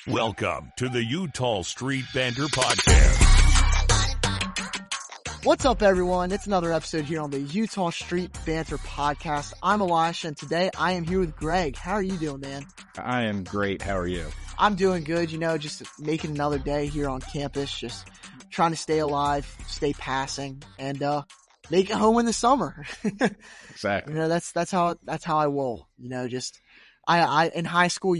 Welcome to the Eutaw Street Banter podcast. What's up, everyone? It's another episode here on the Eutaw Street Banter podcast. I'm Elisha, and today I am here with Greg. How are you doing, man? I am great. How are you? I'm doing good. Just making another day here on campus, just trying to stay alive, stay passing, and make it home in the summer. Exactly. That's how I roll. I in high school,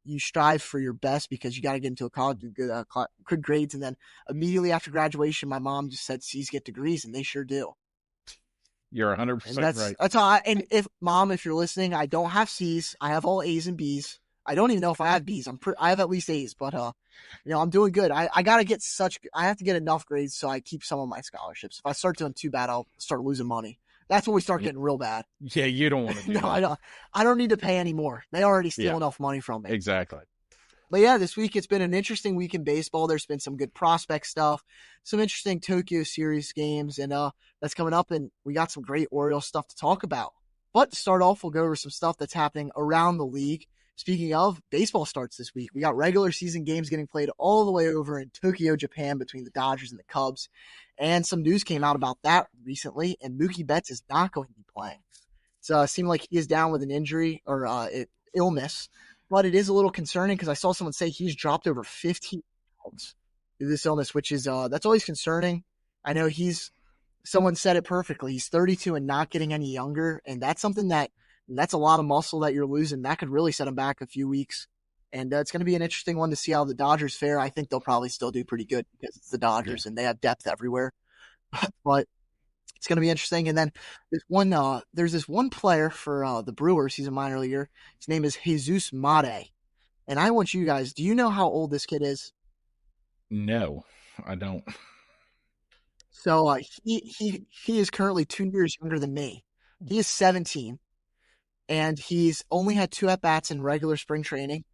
you strive for your best because you got to get into a college with good grades. And then immediately after graduation, my mom just said C's get degrees, and they sure do. You're 100% right. That's how if you're listening, I don't have C's. I have all A's and B's. I don't even know if I have B's. I have at least A's, but I'm doing good. I have to get enough grades so I keep some of my scholarships. If I start doing too bad, I'll start losing money. That's when we start getting real bad. Yeah, you don't want to do No, that. I don't need to pay anymore. They already steal enough money from me. Exactly. But yeah, this week it's been an interesting week in baseball. There's been some good prospect stuff, some interesting Tokyo Series games, and that's coming up, and we got some great Orioles stuff to talk about. But to start off, we'll go over some stuff that's happening around the league. Speaking of, baseball starts this week. We got regular season games getting played all the way over in Tokyo, Japan between the Dodgers and the Cubs. And some news came out about that recently, and Mookie Betts is not going to be playing. It seemed like he is down with an injury or illness, but it is a little concerning because I saw someone say he's dropped over 15 pounds through this illness, which is that's always concerning. I know someone said it perfectly. He's 32 and not getting any younger, and that's something that's a lot of muscle that you're losing. That could really set him back a few weeks. And it's going to be an interesting one to see how the Dodgers fare. I think they'll probably still do pretty good because it's the Dodgers and they have depth everywhere. But it's going to be interesting. And then there's this one player for the Brewers. He's a minor leaguer. His name is Jesus Mate. And I want you guys, do you know how old this kid is? No, I don't. So he is currently 2 years younger than me. He is 17. And he's only had 2 at-bats in regular spring training.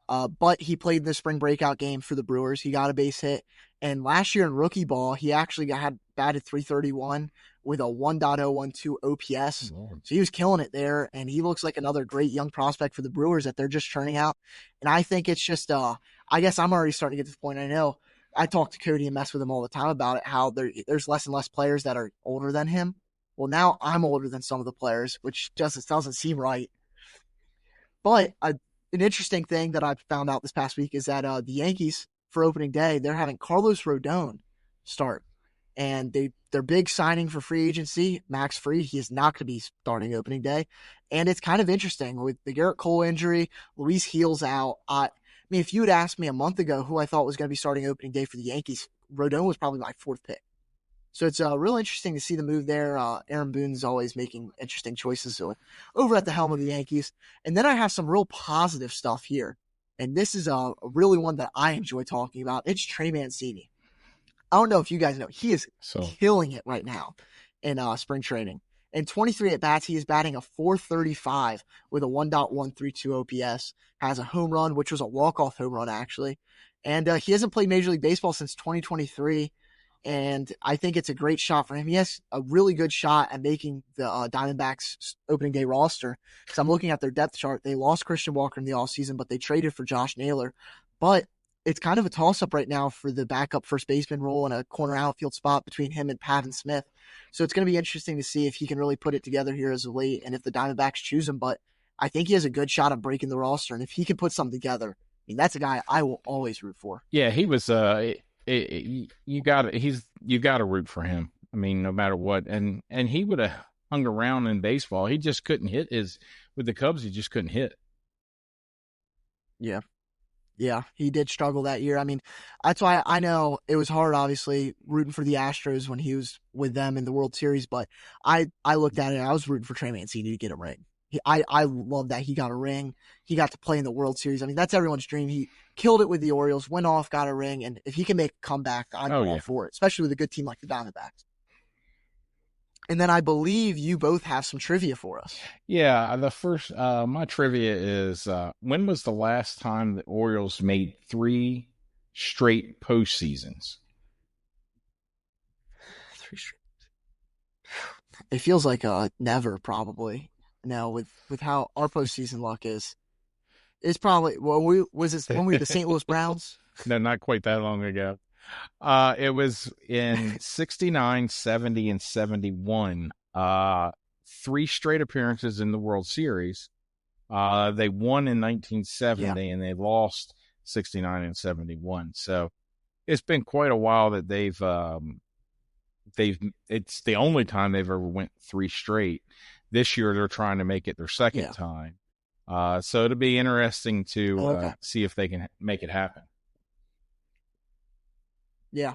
But he played the Spring Breakout Game for the Brewers. He got a base hit. And last year in rookie ball, he actually had batted .331 with a 1.012 OPS. Lord. So he was killing it there. And he looks like another great young prospect for the Brewers that they're just churning out. And I think it's just, I guess I'm already starting to get to the point. I know I talk to Cody and mess with him all the time about it, how there's less and less players that are older than him. Well, now I'm older than some of the players, which just doesn't seem right. But an interesting thing that I found out this past week is that the Yankees, for opening day, they're having Carlos Rodon start. And their big signing for free agency, Max Fried, he is not going to be starting opening day. And it's kind of interesting with the Garrett Cole injury, Luis Gil's out. I mean, if you had asked me a month ago who I thought was going to be starting opening day for the Yankees, Rodon was probably my 4th pick. So it's real interesting to see the move there. Aaron Boone's always making interesting choices over at the helm of the Yankees. And then I have some real positive stuff here. And this is a really one that I enjoy talking about. It's Trey Mancini. I don't know if you guys know. He is killing it right now in spring training. In 23 at-bats, he is batting a .435 with a 1.132 OPS. Has a home run, which was a walk-off home run, actually. And he hasn't played Major League Baseball since 2023. And I think it's a great shot for him. He has a really good shot at making the Diamondbacks opening day roster. Because I'm looking at their depth chart. They lost Christian Walker in the offseason, but they traded for Josh Naylor. But it's kind of a toss-up right now for the backup first baseman role and a corner outfield spot between him and Pavin Smith. So it's going to be interesting to see if he can really put it together here as of late and if the Diamondbacks choose him. But I think he has a good shot at breaking the roster. And if he can put something together, I mean, that's a guy I will always root for. Yeah, he was you got to root for him. I mean, no matter what, and he would have hung around in baseball. He just couldn't hit with the Cubs. He just couldn't hit. Yeah, he did struggle that year. I mean, that's why I know it was hard, obviously, rooting for the Astros when he was with them in the World Series. But I looked at it. I was rooting for Trey Mancini to get a ring. I love that he got a ring. He got to play in the World Series. I mean, that's everyone's dream. He killed it with the Orioles, went off, got a ring, and if he can make a comeback, I'm all for it, especially with a good team like the Diamondbacks. And then I believe you both have some trivia for us. Yeah, the first, my trivia is, when was the last time the Orioles made 3 straight postseasons? 3 straight. It feels like never, probably. Now with how our postseason luck is, It's probably when we were the St. Louis Browns. No, not quite that long ago. It was in 69, 70, and 71. 3 straight appearances in the World Series. They won in 1970 and they lost 69 and 71. So it's been quite a while that it's the only time they've ever went 3 straight. This year they're trying to make it their second time. So it'll be interesting to see if they can make it happen. Yeah.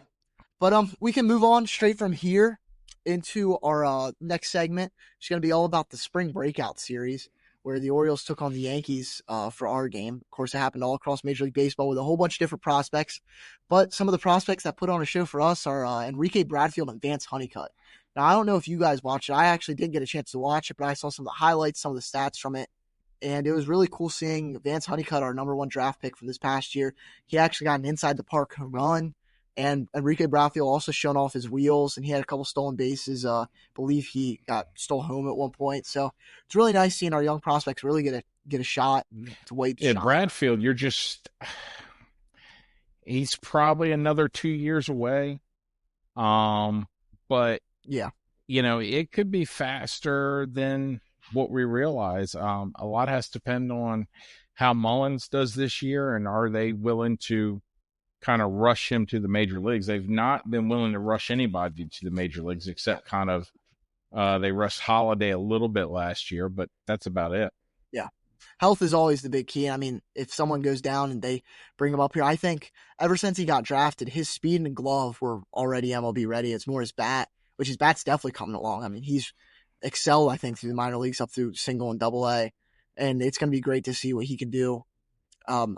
But we can move on straight from here into our next segment. It's going to be all about the Spring Breakout series, where the Orioles took on the Yankees for our game. Of course, it happened all across Major League Baseball with a whole bunch of different prospects. But some of the prospects that put on a show for us are Enrique Bradfield and Vance Honeycutt. Now, I don't know if you guys watched it. I actually did get a chance to watch it, but I saw some of the highlights, some of the stats from it. And it was really cool seeing Vance Honeycutt, our number 1 draft pick from this past year. He actually got an inside the park home run. And Enrique Bradfield also shown off his wheels, and he had a couple stolen bases. Believe he stole home at one point. So it's really nice seeing our young prospects really get a shot to wait. Yeah, Bradfield, he's probably another 2 years away. But yeah, it could be faster than what we realize. A lot has to depend on how Mullins does this year, and are they willing to kind of rush him to the major leagues. They've not been willing to rush anybody to the major leagues except kind of they rushed Holiday a little bit last year, but that's about it. Yeah. Health is always the big key. I mean, if someone goes down and they bring him up here, I think ever since he got drafted, his speed and glove were already MLB ready. It's more his bat, which his bat's definitely coming along. I mean, he's excelled, I think, through the minor leagues up through single and double A, and it's going to be great to see what he can do.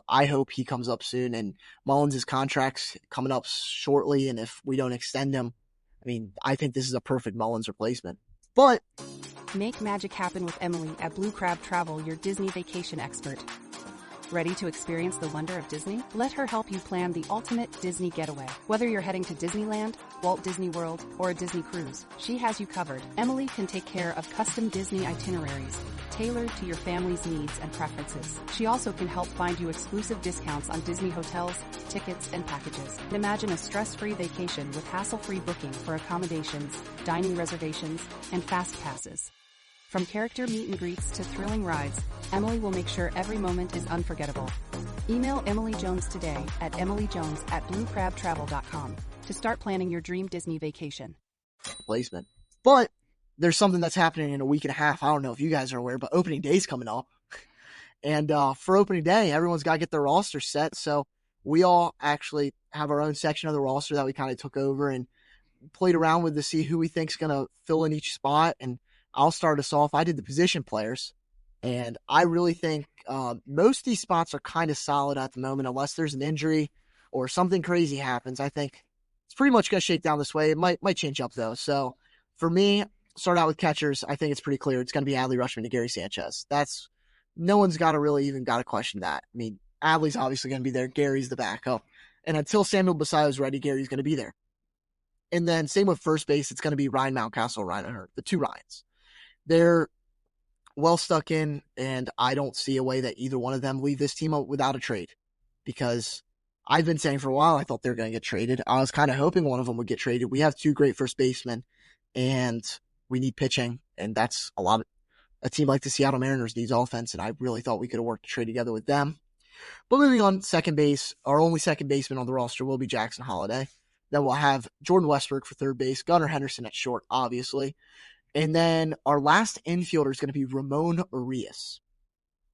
I hope he comes up soon, and Mullins' contract's coming up shortly, and if we don't extend him, I mean, I think this is a perfect Mullins replacement. But make magic happen with Emily at Blue Crab Travel, your Disney vacation expert. Ready to experience the wonder of Disney? Let her help you plan the ultimate Disney getaway. Whether you're heading to Disneyland, Walt Disney World, or a Disney cruise, she has you covered. Emily can take care of custom Disney itineraries, tailored to your family's needs and preferences. She also can help find you exclusive discounts on Disney hotels, tickets, and packages. Imagine a stress-free vacation with hassle-free booking for accommodations, dining reservations, and fast passes. From character meet and greets to thrilling rides, Emily will make sure every moment is unforgettable. Email Emily Jones today at emilyjones@bluecrabtravel.com to start planning your dream Disney vacation. Placement. But there's something that's happening in a week and a half. I don't know if you guys are aware, but opening day's coming up. And for opening day, everyone's got to get their roster set. So we all actually have our own section of the roster that we kind of took over and played around with to see who we think's going to fill in each spot. And I'll start us off. I did the position players, and I really think most of these spots are kind of solid at the moment, unless there's an injury or something crazy happens. I think it's pretty much going to shake down this way. It might change up, though. So for me, start out with catchers. I think it's pretty clear. It's going to be Adley Rutschman and Gary Sanchez. No one's got to really even got to question that. I mean, Adley's obviously going to be there. Gary's the backup. And until Samuel Basayo's ready, Gary's going to be there. And then same with first base. It's going to be Ryan Mountcastle or Ryan O'Hearn, the 2 Ryans. They're well stuck in, and I don't see a way that either one of them leave this team without a trade, because I've been saying for a while I thought they were going to get traded. I was kind of hoping one of them would get traded. We have 2 great first basemen, and we need pitching, and that's a team like the Seattle Mariners needs offense, and I really thought we could have worked a trade together with them. But moving on, second base, our only second baseman on the roster will be Jackson Holiday. Then we'll have Jordan Westbrook for third base, Gunnar Henderson at short, obviously. And then our last infielder is going to be Ramon Urias.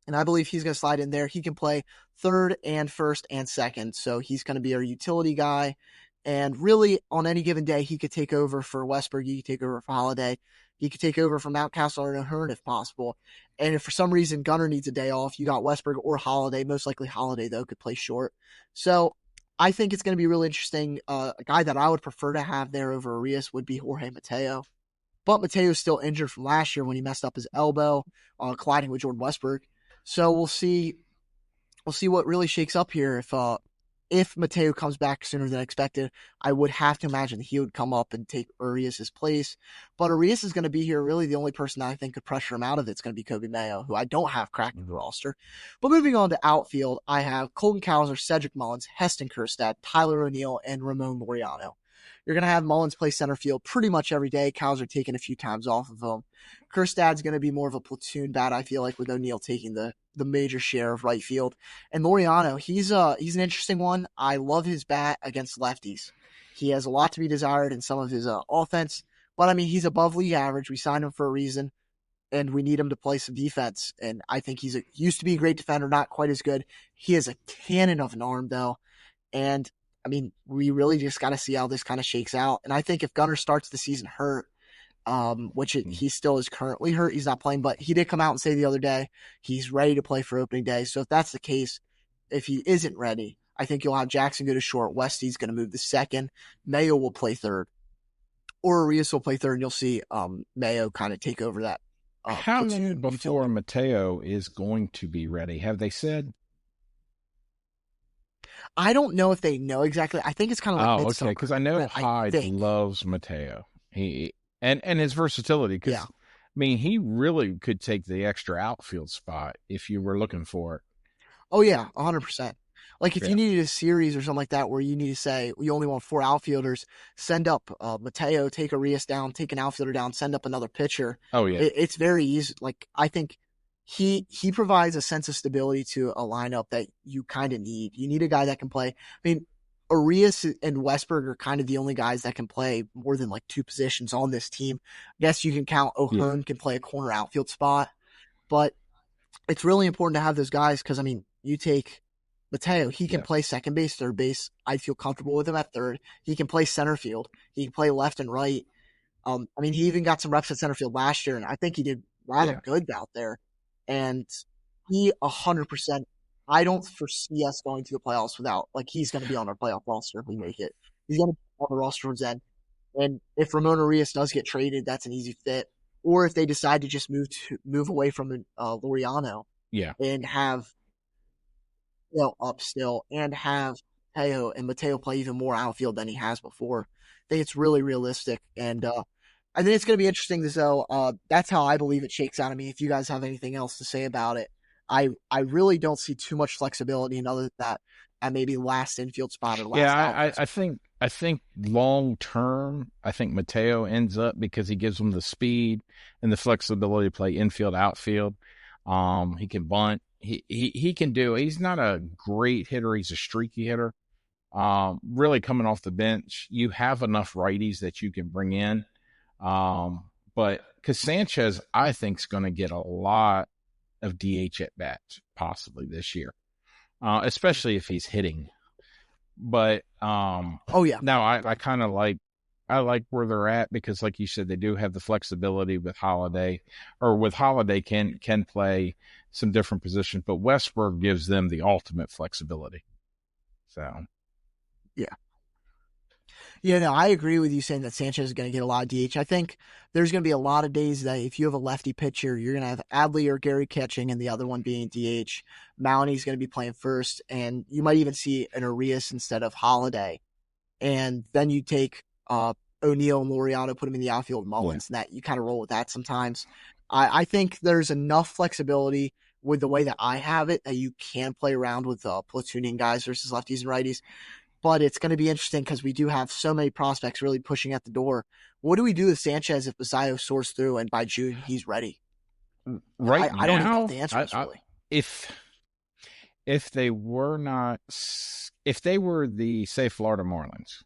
And I believe he's going to slide in there. He can play third and first and second. So he's going to be our utility guy. And really, on any given day, he could take over for Westbrook. He could take over for Holiday. He could take over for Mountcastle or O'Hearn if possible. And if for some reason Gunnar needs a day off, you got Westbrook or Holiday. Most likely Holiday, though, could play short. So I think it's going to be really interesting. A guy that I would prefer to have there over Urias would be Jorge Mateo. But Mateo's still injured from last year when he messed up his elbow, colliding with Jordan Westbrook. So we'll see what really shakes up here if if Mateo comes back sooner than expected, I would have to imagine he would come up and take Urias' place. But Urias is going to be here. Really, the only person that I think could pressure him out of it is going to be Kobe Mayo, who I don't have cracking the roster. But moving on to outfield, I have Colton Cowser, Cedric Mullins, Heston Kjerstad, Tyler O'Neill, and Ramon Laureano. You're going to have Mullins play center field pretty much every day. Cowser taking a few times off of him. Kjerstad's going to be more of a platoon bat, I feel like, with O'Neill taking the major share of right field. And Laureano, he's an interesting one. I love his bat against lefties. He has a lot to be desired in some of his offense. But, I mean, he's above league average. We signed him for a reason, and we need him to play some defense. And I think he used to be a great defender, not quite as good. He has a cannon of an arm, though. And I mean, we really just got to see how this kind of shakes out. And I think if Gunnar starts the season hurt, he still is currently hurt, he's not playing, but he did come out and say the other day he's ready to play for opening day. So if that's the case, if he isn't ready, I think you'll have Jackson go to short. Westy's going to move to second. Mayo will play third. Or Urias will play third, and you'll see Mayo kind of take over that. How long before Mateo is going to be ready? Have they said? I don't know if they know exactly. I think it's kind of like midsummer. Okay, because I know Hyde loves Mateo. He and his versatility. Because I mean, he really could take the extra outfield spot if you were looking for it. Oh yeah, 100%. Like if you needed a series or something like that where you need to say you only want 4 outfielders, send up Mateo, take Urias down, take an outfielder down, send up another pitcher. Oh yeah, it's very easy. Like I think. He provides a sense of stability to a lineup that you kind of need. You need a guy that can play. I mean, Urias and Westberg are kind of the only guys that can play more than like 2 positions on this team. I guess you can count O'Hearn can play a corner outfield spot, but it's really important to have those guys because, I mean, you take Mateo, he can play second base, third base. I feel comfortable with him at third. He can play center field. He can play left and right. I mean, he even got some reps at center field last year, and I think he did rather good out there. And he 100%, I don't foresee us going to the playoffs without, like, he's going to be on our playoff roster if we make it. He's going to be on the roster towards then. And if Ramon Urias does get traded, that's an easy fit. Or if they decide to just move away from Laureano and have, up still and have Mateo play even more outfield than he has before. I think it's really realistic. And, I think it's going to be interesting that's how I believe it shakes out. I mean, if you guys have anything else to say about it, I really don't see too much flexibility in other than that at maybe last infield spot or last outfield. I think long term, I think Mateo ends up because he gives them the speed and the flexibility to play infield, outfield. He can bunt. He can do. He's not a great hitter. He's a streaky hitter. Really coming off the bench, you have enough righties that you can bring in. But because Sanchez, I think, is going to get a lot of DH at bats possibly this year, especially if he's hitting. But now I kind of like where they're at because, like you said, they do have the flexibility with Holiday, can play some different positions, but Westberg gives them the ultimate flexibility. So, yeah. Yeah, no, I agree with you saying that Sanchez is going to get a lot of DH. I think there's going to be a lot of days that if you have a lefty pitcher, you're going to have Adley or Gary catching and the other one being DH. Mounty's going to be playing first, and you might even see an Urias instead of Holiday. And then you take O'Neill and Laureano, put them in the outfield with Mullins, and that you kind of roll with that sometimes. I think there's enough flexibility with the way that I have it that you can play around with platooning guys versus lefties and righties. But it's going to be interesting because we do have so many prospects really pushing at the door. What do we do with Sanchez if Basayo soars through and by June he's ready? Right I don't know the answer really. If they were the say Florida Marlins,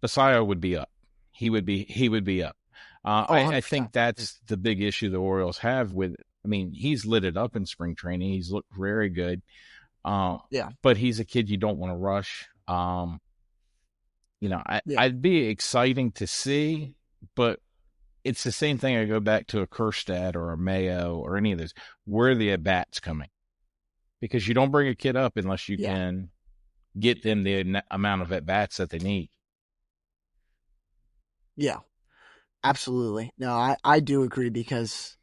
Basayo would be up. He would be up. I think that's the big issue the Orioles have with. I mean, he's lit it up in spring training. He's looked very good. But he's a kid you don't want to rush. I'd be exciting to see, but it's the same thing. I go back to a Kjerstad or a Mayo or any of those. Where are the at-bats coming? Because you don't bring a kid up unless you can get them the amount of at-bats that they need. Yeah, absolutely. No, I do agree because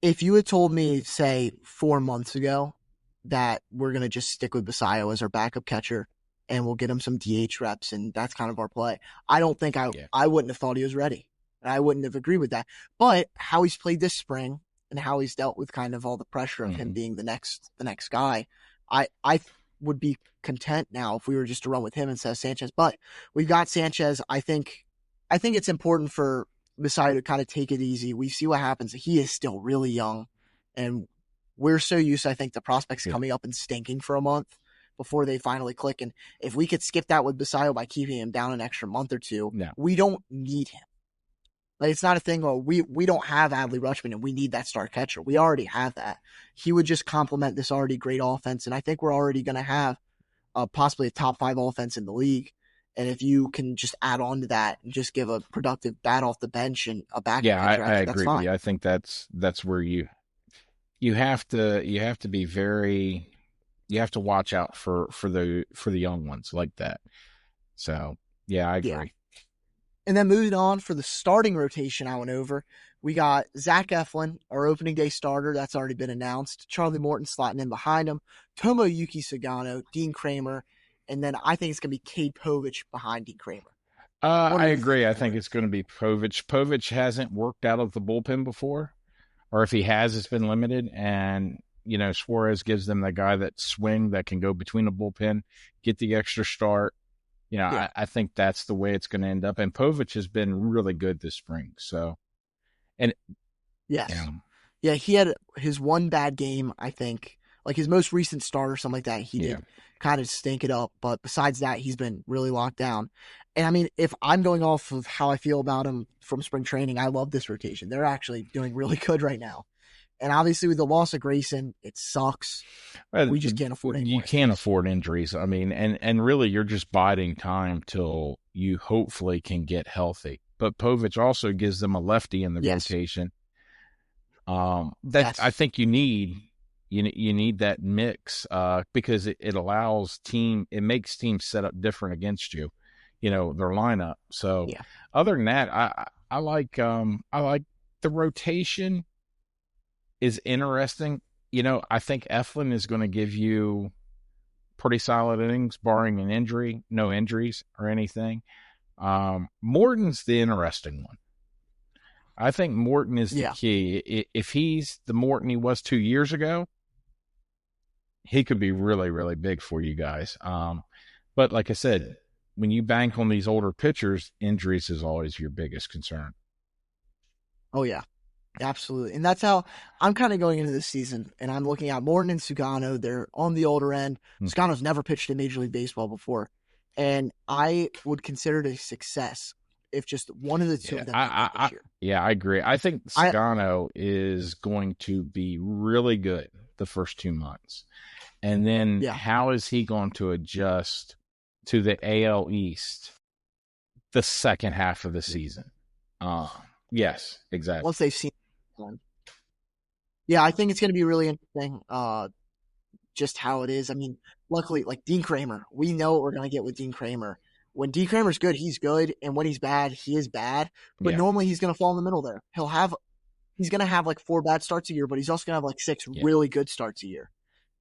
if you had told me, say, 4 months ago that we're going to just stick with Basayo as our backup catcher, and we'll get him some DH reps, and that's kind of our play. I don't think Yeah. I wouldn't have thought he was ready. And I wouldn't have agreed with that. But how he's played this spring and how he's dealt with kind of all the pressure of him being the next guy, I would be content now if we were just to run with him instead of Sanchez. But we've got Sanchez. I think it's important for Messiah to kind of take it easy. We see what happens. He is still really young, and we're so used to, I think, the prospects coming up and stinking for a month before they finally click. And if we could skip that with Basayo by keeping him down an extra month or two, we don't need him. Like, it's not a thing where we don't have Adley Rutschman and we need that star catcher. We already have that. He would just complement this already great offense, and I think we're already going to have possibly a top 5 offense in the league. And if you can just add on to that and just give a productive bat off the bench and a back catcher, I that's agree fine. with you. I think that's where you have to be very, you have to watch out for the young ones like that. So yeah, I agree. Yeah. And then moving on for the starting rotation, I went over. We got Zach Eflin, our opening day starter. That's already been announced. Charlie Morton slotting in behind him. Tomoyuki Sugano, Dean Kramer, and then I think it's going to be Cade Povich behind Dean Kramer. I agree. I think it's going to be Povich. Povich hasn't worked out of the bullpen before, or if he has, it's been limited. And, Suarez gives them the guy that swing that can go between the bullpen, get the extra start. I think that's the way it's going to end up. And Povich has been really good this spring. So, and yes. Yeah, he had his one bad game, I think. Like his most recent start or something like that, he did kind of stink it up. But besides that, he's been really locked down. And I mean, if I'm going off of how I feel about him from spring training, I love this rotation. They're actually doing really good right now. And obviously with the loss of Grayson, it sucks. We just can't afford any. You can't afford injuries. I mean, and really you're just biding time till you hopefully can get healthy. But Povich also gives them a lefty in the rotation. I think you need. You need that mix because it allows it makes teams set up different against you, their lineup. So other than that, I like the rotation is interesting. I think Eflin is going to give you pretty solid innings, barring an injury, no injuries or anything. Morton's the interesting one. I think Morton is the key. If he's the Morton he was 2 years ago, he could be really, really big for you guys. But like I said, when you bank on these older pitchers, injuries is always your biggest concern. Oh, yeah. Absolutely. And that's how I'm kind of going into this season. And I'm looking at Morton and Sugano. They're on the older end. Sugano's never pitched in Major League Baseball before. And I would consider it a success if just one of the two of them this year. Yeah, I agree. I think Sugano is going to be really good the first 2 months. And then how is he going to adjust to the AL East the second half of the season? Yes, exactly. Once they've seen one. Yeah, I think it's going to be really interesting just how it is. I mean, luckily, like Dean Kramer, we know what we're going to get with Dean Kramer. When Dean Kramer's good, he's good. And when he's bad, he is bad. But normally he's going to fall in the middle there. He's going to have like 4 bad starts a year, but he's also going to have like 6 really good starts a year.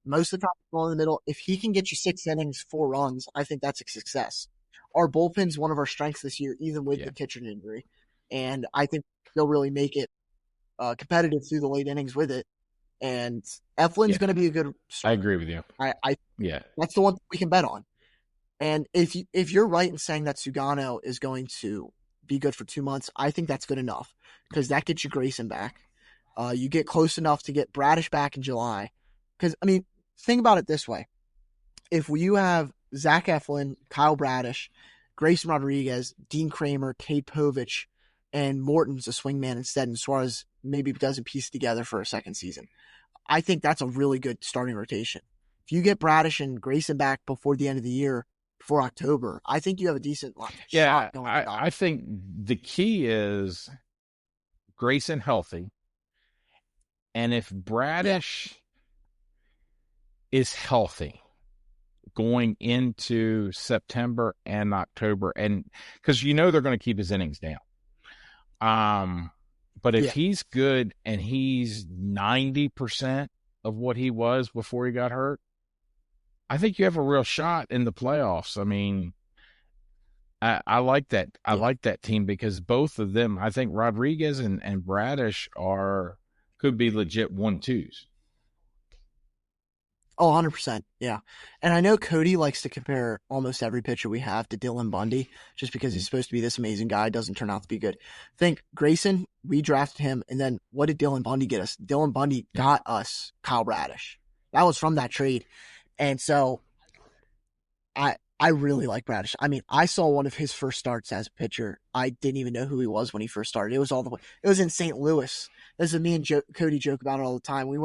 Most of the time, fall in the middle. If he can get you 6 innings, 4 runs, I think that's a success. Our bullpen's one of our strengths this year, even with the Kitchen injury. And I think they'll really make it competitive through the late innings with it. And Eflin's going to be a good starter. I agree with you. That's the one we can bet on. And if you're right in saying that Sugano is going to be good for 2 months, I think that's good enough because that gets you Grayson back. You get close enough to get Bradish back in July. Because, I mean, think about it this way. If you have Zach Eflin, Kyle Bradish, Grayson Rodriguez, Dean Kramer, Cade Povich, and Morton's a swingman instead, and Suarez maybe doesn't piece together for a second season, I think that's a really good starting rotation. If you get Bradish and Grayson back before the end of the year, before October, I think you have a decent shot going. I think the key is Grayson healthy, and if Bradish is healthy going into September and October, and because they're going to keep his innings down. But if he's good and he's 90% of what he was before he got hurt, I think you have a real shot in the playoffs. I mean, I like that. I like that team because both of them, I think Rodriguez and Bradish could be legit 1-2s. Oh, 100%. Yeah. And I know Cody likes to compare almost every pitcher we have to Dylan Bundy just because he's supposed to be this amazing guy. Doesn't turn out to be good. Think Grayson, we drafted him. And then what did Dylan Bundy get us? Dylan Bundy got us Kyle Bradish. That was from that trade. And so I really like Bradish. I mean, I saw one of his first starts as a pitcher. I didn't even know who he was when he first started. It was in St. Louis. This is me and Cody joke about it all the time. We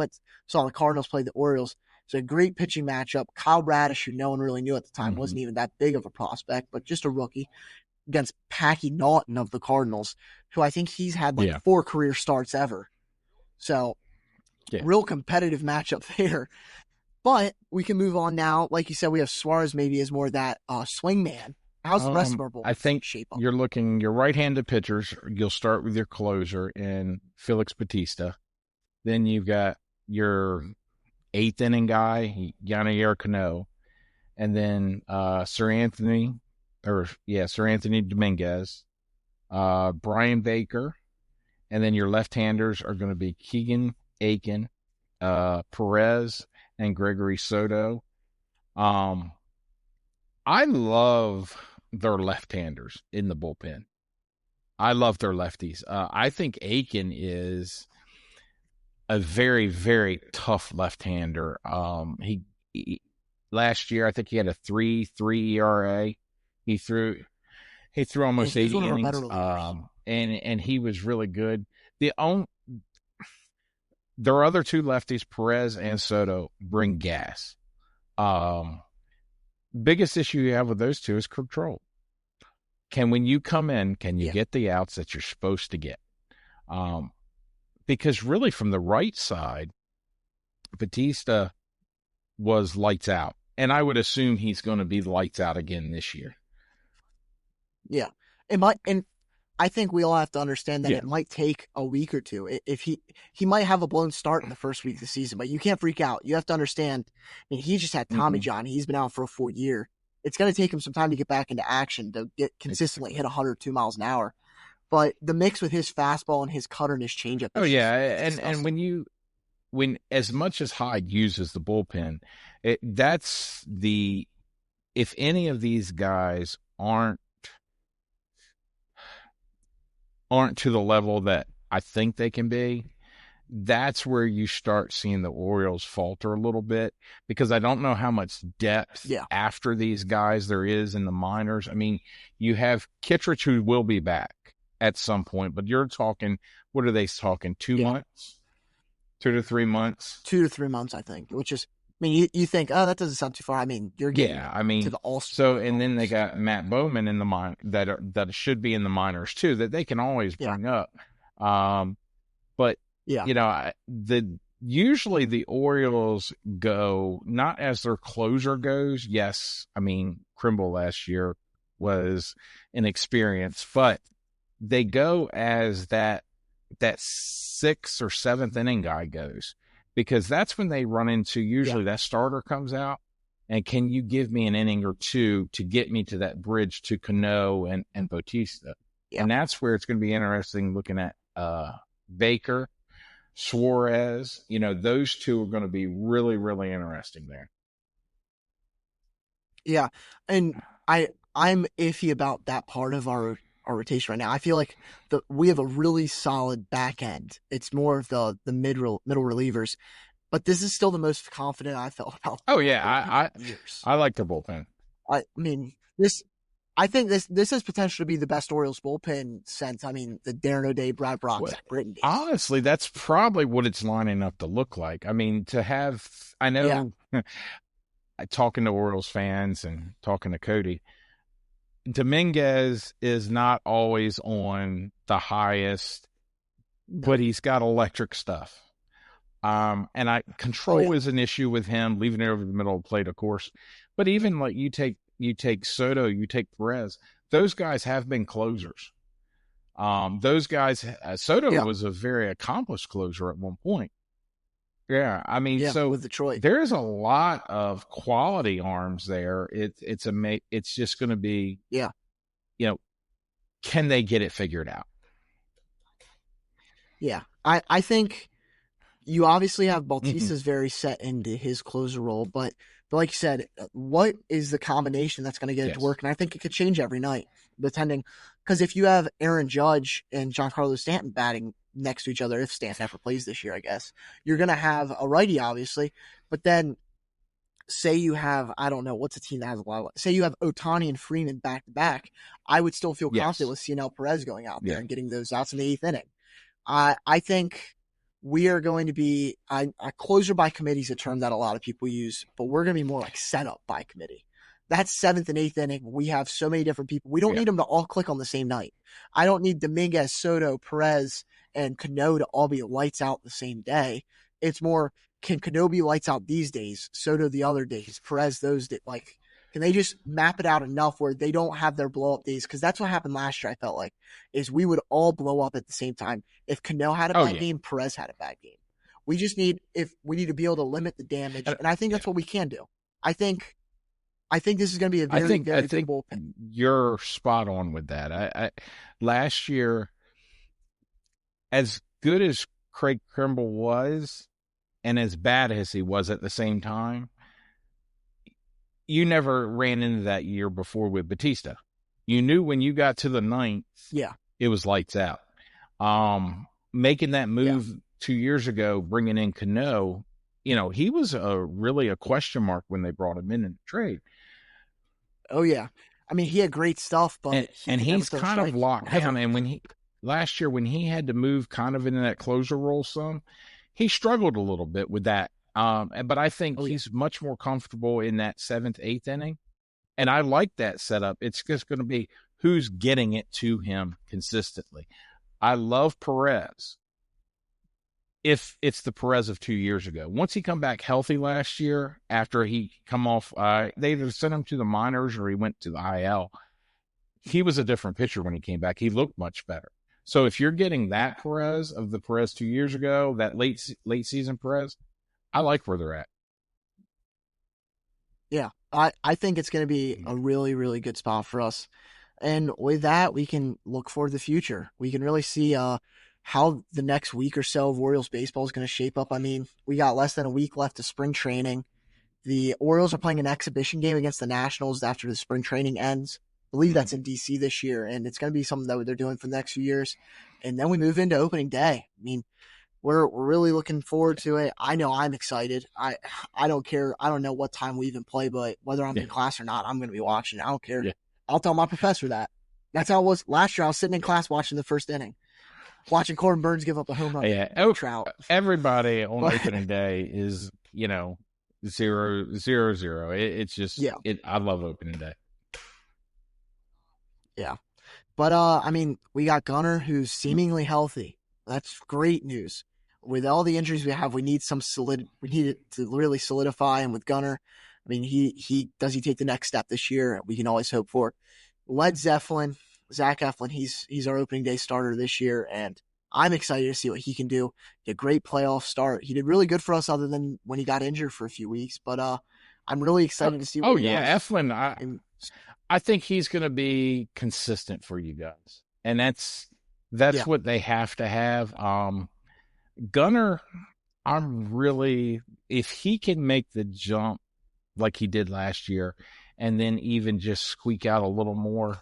saw the Cardinals play the Orioles. It's a great pitching matchup. Kyle Bradish, who no one really knew at the time, wasn't even that big of a prospect, but just a rookie, against Packy Naughton of the Cardinals, who I think he's had 4 career starts ever. So, real competitive matchup there. But we can move on now. Like you said, we have Suarez maybe as more that swing man. How's the rest of our bullpen I think shape up? You're looking your right-handed pitchers. You'll start with your closer in Felix Bautista. Then you've got your 8th inning guy, Yanair Cano, and then Sir Anthony Dominguez, Brian Baker, and then your left-handers are going to be Keegan Aiken, Perez, and Gregory Soto. I love their left-handers in the bullpen. I love their lefties. I think Aiken is a very, very tough left-hander. He last year, I think he had a 3.3 ERA. He threw almost 80 innings. And he was really good. Their other 2 lefties, Perez and Soto, bring gas. Biggest issue you have with those 2 is control. When you come in, can you get the outs that you're supposed to get? Because really from the right side, Bautista was lights out. And I would assume he's going to be lights out again this year. Yeah. And I think we all have to understand that it might take a week or two. If he might have a blown start in the first week of the season, but you can't freak out. You have to understand. I mean, he just had Tommy John. He's been out for a full year. It's going to take him some time to get back into action to get consistently hit 102 miles an hour. But the mix with his fastball and his cutter and his changeup. Oh yeah, and when as much as Hyde uses the bullpen, if any of these guys aren't to the level that I think they can be, that's where you start seeing the Orioles falter a little bit because I don't know how much depth after these guys there is in the minors. I mean, you have Kittredge who will be back at some point, but you're talking, what are they talking, 2 months? 2 to 3 months? 2 to 3 months, I think, which is, I mean, you think, oh, that doesn't sound too far. I mean, you're getting to the All-Star. So, and then they got Matt Bowman in the that should be in the minors too, that they can always bring up. But usually the Orioles go not as their closer goes. Yes, I mean Krimble last year was an experience, but they go as that 6th or 7th inning guy goes. Because that's when they run into, usually that starter comes out, and can you give me an inning or 2 to get me to that bridge to Cano and Bautista? Yeah. And that's where it's going to be interesting looking at Baker, Suarez. Those 2 are going to be really, really interesting there. Yeah, and I'm iffy about that part of our rotation right now. I feel like we have a really solid back end. It's more of the middle relievers, but this is still the most confident I felt about. Oh yeah, I like the bullpen. I mean, I think this has potential to be the best Orioles bullpen since, I mean, the Darren O'Day, Brad Brooks, Britton days. Honestly, that's probably what it's lining up to look like. I mean, I know, talking to Orioles fans and talking to Cody, Dominguez is not always on the highest, but he's got electric stuff. And control is an issue with him, leaving it over the middle of the plate, of course. But even like you take Soto, you take Perez, those guys have been closers. Those guys, Soto was a very accomplished closer at one point. Yeah, I mean, Yeah, so with Detroit. there's a lot of quality arms there. It's just going to be, Yeah. Can they get it figured out? Yeah. I think you obviously have Bautista's Mhm. very set into his closer role, but like you said, what is the combination that's going to get it to Yes. work? And I think it could change every night, depending. Because if you have Aaron Judge and Giancarlo Stanton batting next to each other, if Stanton ever plays this year, I guess, you're going to have a righty, obviously. But then say you have, I don't know, what's a team that has a lot of, say you have Ohtani and Freeman back to back, I would still feel confident Yes. with Cionel Perez going out there Yeah. and getting those outs in the eighth inning. I think we are going to be a closer by committee is a term that a lot of people use, but we're going to be more like setup by committee. That's seventh and eighth inning. We have so many different people. We don't Yeah. need them to all click on the same night. I don't need Dominguez, Soto, Perez, and Cano to all be lights out the same day. It's more, can Cano be lights out these days, Soto the other days, Perez those days? Like, can they just map it out enough where they don't have their blow up days? Because that's what happened last year, I felt like, is we would all blow up at the same time. If Cano had a bad game, Perez had a bad game. We just need to be able to limit the damage. And I think that's what we can do. I think this is going to be a very, very good bullpen. You're spot on with that. I last year, as good as Craig Kimbrell was, and as bad as he was at the same time, you never ran into that year before with Bautista. You knew when you got to the ninth, it was lights out. Making that move 2 years ago, bringing in Cano, he was really a question mark when they brought him in the trade. Oh yeah, I mean he had great stuff, but he's kind of locked down. And last year when he had to move kind of into that closer role some, he struggled a little bit with that. But I think he's much more comfortable in that seventh, eighth inning. And I like that setup. It's just going to be who's getting it to him consistently. I love Perez. If it's the Perez of 2 years ago, once he come back healthy last year, after he come off, they either sent him to the minors or he went to the IL. He was a different pitcher when he came back. He looked much better. So if you're getting that Perez of the Perez 2 years ago, that late season Perez, I like where they're at. Yeah, I think it's going to be a really, really good spot for us. And with that, we can look forward to the future. We can really see how the next week or so of Orioles baseball is going to shape up. I mean, we got less than a week left of spring training. The Orioles are playing an exhibition game against the Nationals after the spring training ends. I believe that's in D.C. this year, and it's going to be something that they're doing for the next few years. And then we move into opening day. I mean, we're really looking forward to it. I know I'm excited. I don't care. I don't know what time we even play, but whether I'm in class or not, I'm going to be watching. I don't care. Yeah. I'll tell my professor that. That's how it was last year. I was sitting in class watching the first inning, watching Corbin Burns give up a home run. Yeah, Trout. Everybody on opening day is 0-0. It's just I love opening day. Yeah, but I mean, we got Gunnar who's seemingly healthy. That's great news. With all the injuries we have, we need we need it to really solidify. And with Gunnar, I mean, he take the next step this year? We can always hope for. Zach Eflin, he's our opening day starter this year, and I'm excited to see what he can do. He had a great playoff start. He did really good for us, other than when he got injured for a few weeks. But I'm really excited to see what he does. Eflin, I think he's going to be consistent for you guys, and that's what they have to have. Gunnar, if he can make the jump like he did last year, and then even just squeak out a little more,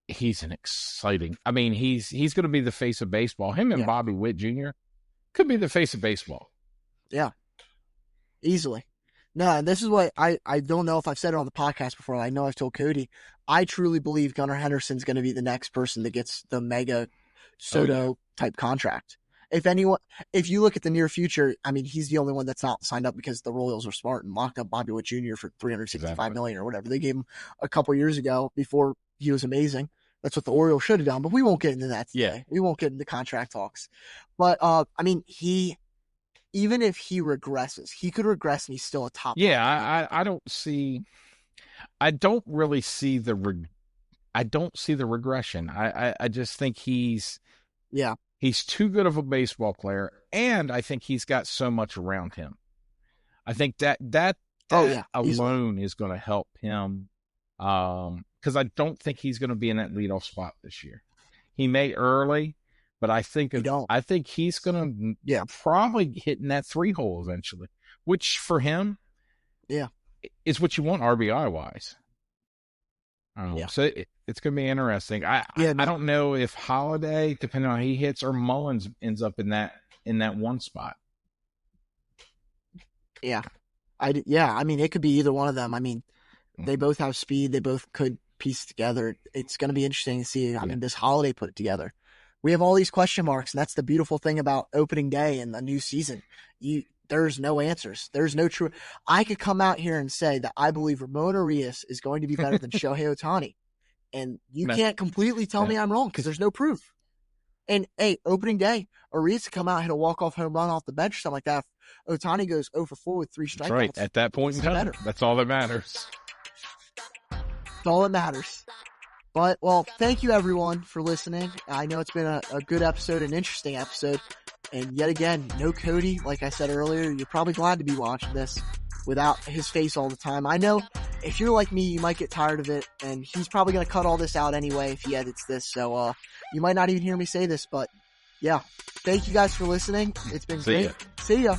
he's an exciting. I mean, he's going to be the face of baseball. Him and Bobby Witt Jr. could be the face of baseball. Yeah, easily. No, and this is what I don't know if I've said it on the podcast before. I know I've told Cody. I truly believe Gunnar Henderson's going to be the next person that gets the mega Soto type contract. If you look at the near future, I mean, he's the only one that's not signed up because the Royals are smart and locked up Bobby Witt Jr. for $365 million or whatever they gave him a couple years ago before he was amazing. That's what the Orioles should have done, but we won't get into that today. Yeah. We won't get into contract talks. But I mean, even if he regresses, he could regress and he's still a top. Yeah, I don't really see the regression. I just think he's He's too good of a baseball player, and I think he's got so much around him. I think that alone is going to help him, because I don't think he's going to be in that leadoff spot this year. He may early, but I think he's going to probably hit in that 3 hole eventually, which for him is what you want RBI wise. So it's going to be interesting. I don't know if Holiday, depending on how he hits, or Mullins ends up in that 1 spot. Yeah. I mean, it could be either one of them. I mean, they both have speed. They both could piece together. It's going to be interesting to see. I mean, does Holiday put it together? We have all these question marks, and that's the beautiful thing about opening day and the new season. There's no answers. There's no true. I could come out here and say that I believe Ramon Urias is going to be better than Shohei Ohtani. And you can't completely tell me I'm wrong because there's no proof. And, hey, opening day, Urias could come out and hit a walk-off home run off the bench or something like that. If Ohtani goes 0 for 4 with 3 strikeouts. That's right. At that point in time, that's all that matters. That's all that matters. But, well, thank you, everyone, for listening. I know it's been a good episode, an interesting episode. And yet again, no Cody. Like I said earlier, you're probably glad to be watching this without his face all the time. I know if you're like me, you might get tired of it, and he's probably going to cut all this out anyway if he edits this. So you might not even hear me say this, but yeah. Thank you guys for listening. It's been great. See ya.